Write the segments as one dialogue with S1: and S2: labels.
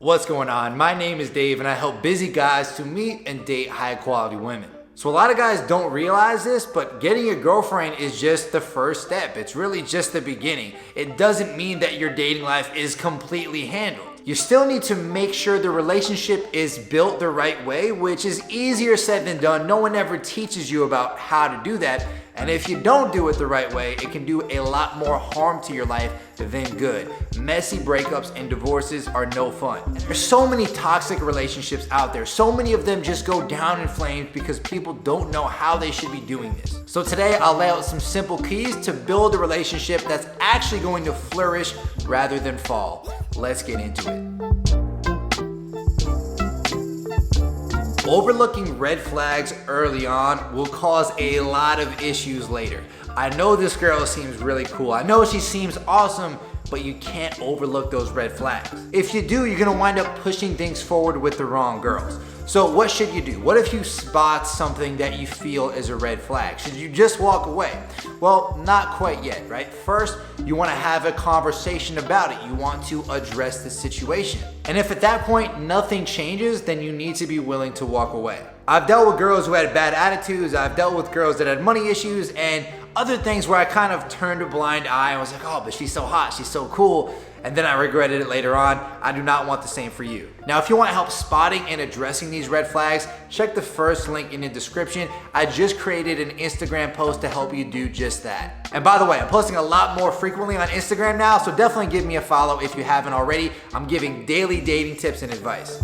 S1: What's going on? My name is Dave and I help busy guys to meet and date high quality women. So a lot of guys don't realize this, but getting a girlfriend is just the first step. It's really just the beginning. It doesn't mean that your dating life is completely handled. You still need to make sure the relationship is built the right way, which is easier said than done. No one ever teaches you about how to do that. And if you don't do it the right way, it can do a lot more harm to your life than good. Messy breakups and divorces are no fun. And there's so many toxic relationships out there. So many of them just go down in flames because people don't know how they should be doing this. So today I'll lay out some simple keys to build a relationship that's actually going to flourish rather than fall. Let's get into it. Overlooking red flags early on will cause a lot of issues later. I know this girl seems really cool. I know she seems awesome, but you can't overlook those red flags. If you do, you're gonna wind up pushing things forward with the wrong girls. So what should you do? What if you spot something that you feel is a red flag? Should you just walk away? Well, not quite yet, right? First, you wanna have a conversation about it. You want to address the situation. And if at that point nothing changes, then you need to be willing to walk away. I've dealt with girls who had bad attitudes. I've dealt with girls that had money issues and other things where I kind of turned a blind eye and was like, oh, but she's so hot, she's so cool. And then I regretted it later on. I do not want the same for you. Now, if you want help spotting and addressing these red flags, check the first link in the description. I just created an Instagram post to help you do just that. And by the way, I'm posting a lot more frequently on Instagram now, so definitely give me a follow if you haven't already. I'm giving daily dating tips and advice.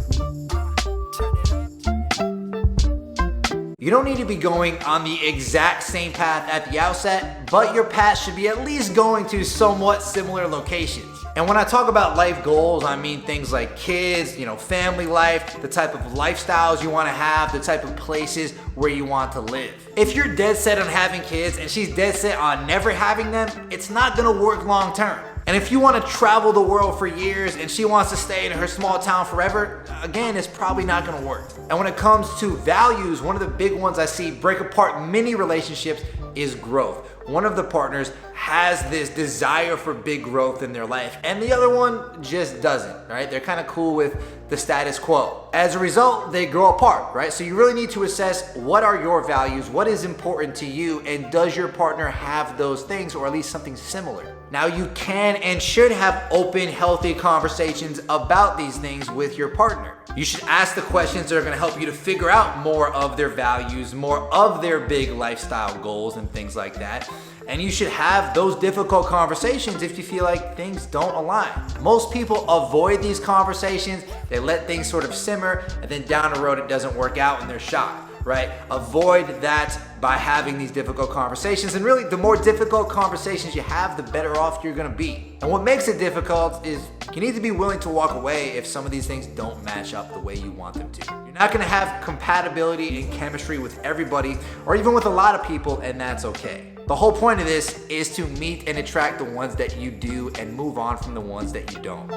S1: You don't need to be going on the exact same path at the outset, but your path should be at least going to somewhat similar locations. And when I talk about life goals, I mean things like kids, family life, the type of lifestyles you want to have, the type of places where you want to live. If you're dead set on having kids and she's dead set on never having them, it's not gonna work long term. And if you want to travel the world for years and she wants to stay in her small town forever, again, it's probably not going to work. And when it comes to values, one of the big ones I see break apart many relationships is growth. One of the partners has this desire for big growth in their life and the other one just doesn't, right? They're kind of cool with the status quo. As a result, they grow apart, right? So you really need to assess what are your values, what is important to you, and does your partner have those things or at least something similar? Now you can and should have open, healthy conversations about these things with your partner. You should ask the questions that are gonna help you to figure out more of their values, more of their big lifestyle goals and things like that. And you should have those difficult conversations if you feel like things don't align. Most people avoid these conversations, they let things sort of simmer, and then down the road it doesn't work out and they're shocked, right? Avoid that by having these difficult conversations. And really, the more difficult conversations you have, the better off you're gonna be. And what makes it difficult is you need to be willing to walk away if some of these things don't match up the way you want them to. You're not gonna have compatibility and chemistry with everybody, or even with a lot of people, and that's okay. The whole point of this is to meet and attract the ones that you do and move on from the ones that you don't.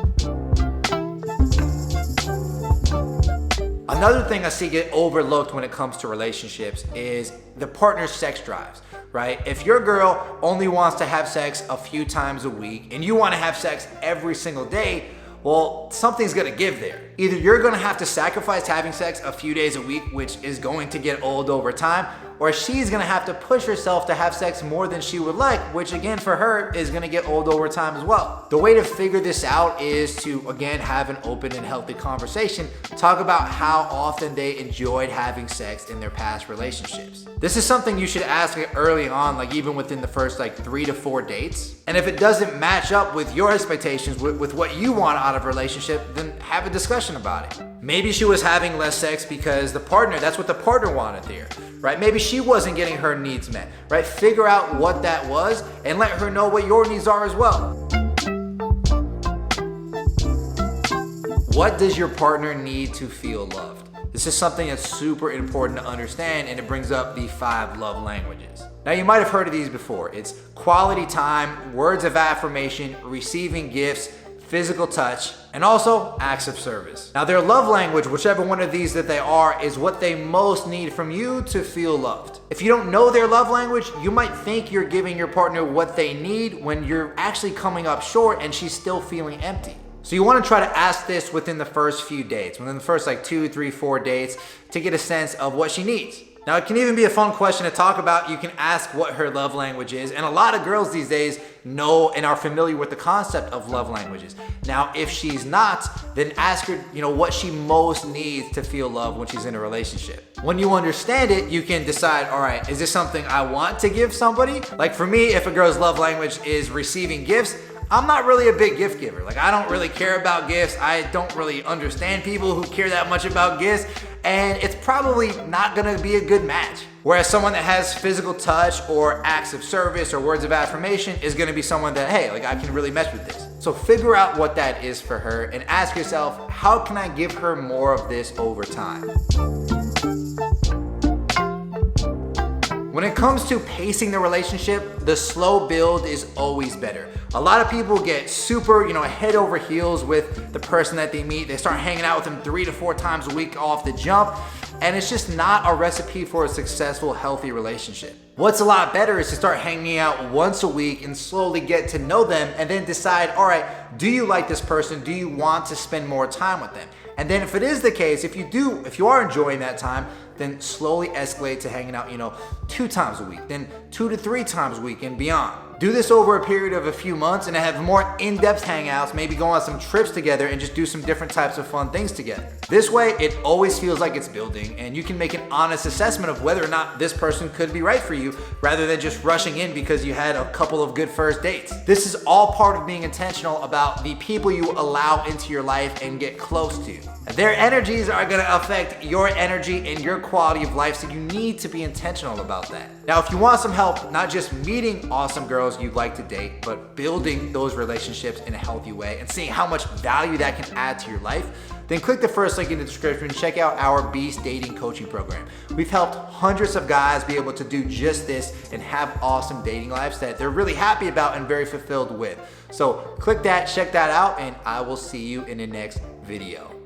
S1: Another thing I see get overlooked when it comes to relationships is the partner's sex drives, right? If your girl only wants to have sex a few times a week and you want to have sex every single day, well, something's gonna give there. Either you're gonna have to sacrifice having sex a few days a week, which is going to get old over time, or she's gonna have to push herself to have sex more than she would like, which again for her is gonna get old over time as well. The way to figure this out is to, again, have an open and healthy conversation. Talk about how often they enjoyed having sex in their past relationships. This is something you should ask early on, like even within the first 3 to 4 dates. And if it doesn't match up with your expectations, with what you want out of a relationship, then have a discussion about it. Maybe she was having less sex because that's what the partner wanted there, right? Maybe she wasn't getting her needs met, right? Figure out what that was and let her know what your needs are as well. What does your partner need to feel loved? This is something that's super important to understand, and it brings up the 5 love languages. Now you might have heard of these before. It's quality time, words of affirmation, receiving gifts, physical touch, and also acts of service. Now their love language, whichever one of these that they are, is what they most need from you to feel loved. If you don't know their love language, you might think you're giving your partner what they need when you're actually coming up short and she's still feeling empty. So you want to try to ask this within the first few dates, within the first like 2, 3, 4 dates, to get a sense of what she needs. Now, it can even be a fun question to talk about. You can ask what her love language is. And a lot of girls these days know and are familiar with the concept of love languages. Now, if she's not, then ask her, what she most needs to feel loved when she's in a relationship. When you understand it, you can decide, all right, is this something I want to give somebody? Like for me, if a girl's love language is receiving gifts, I'm not really a big gift giver. Like I don't really care about gifts. I don't really understand people who care that much about gifts. And it's probably not gonna be a good match. Whereas someone that has physical touch or acts of service or words of affirmation is gonna be someone that, hey, like I can really mesh with this. So figure out what that is for her and ask yourself, how can I give her more of this over time? When it comes to pacing the relationship, the slow build is always better. A lot of people get super, head over heels with the person that they meet. They start hanging out with them 3 to 4 times a week off the jump, and it's just not a recipe for a successful, healthy relationship. What's a lot better is to start hanging out once a week and slowly get to know them and then decide, all right, do you like this person? Do you want to spend more time with them? And then if it is the case, if you are enjoying that time, then slowly escalate to hanging out, 2 times a week, then 2 to 3 times a week and beyond. Do this over a period of a few months and have more in-depth hangouts, maybe go on some trips together and just do some different types of fun things together. This way, it always feels like it's building and you can make an honest assessment of whether or not this person could be right for you rather than just rushing in because you had a couple of good first dates. This is all part of being intentional about the people you allow into your life and get close to. Their energies are gonna affect your energy and your quality of life, so you need to be intentional about that. Now, if you want some help, not just meeting awesome girls you'd like to date, but building those relationships in a healthy way and seeing how much value that can add to your life, then click the first link in the description and check out our Beast Dating Coaching Program. We've helped hundreds of guys be able to do just this and have awesome dating lives that they're really happy about and very fulfilled with. So click that, check that out, and I will see you in the next video.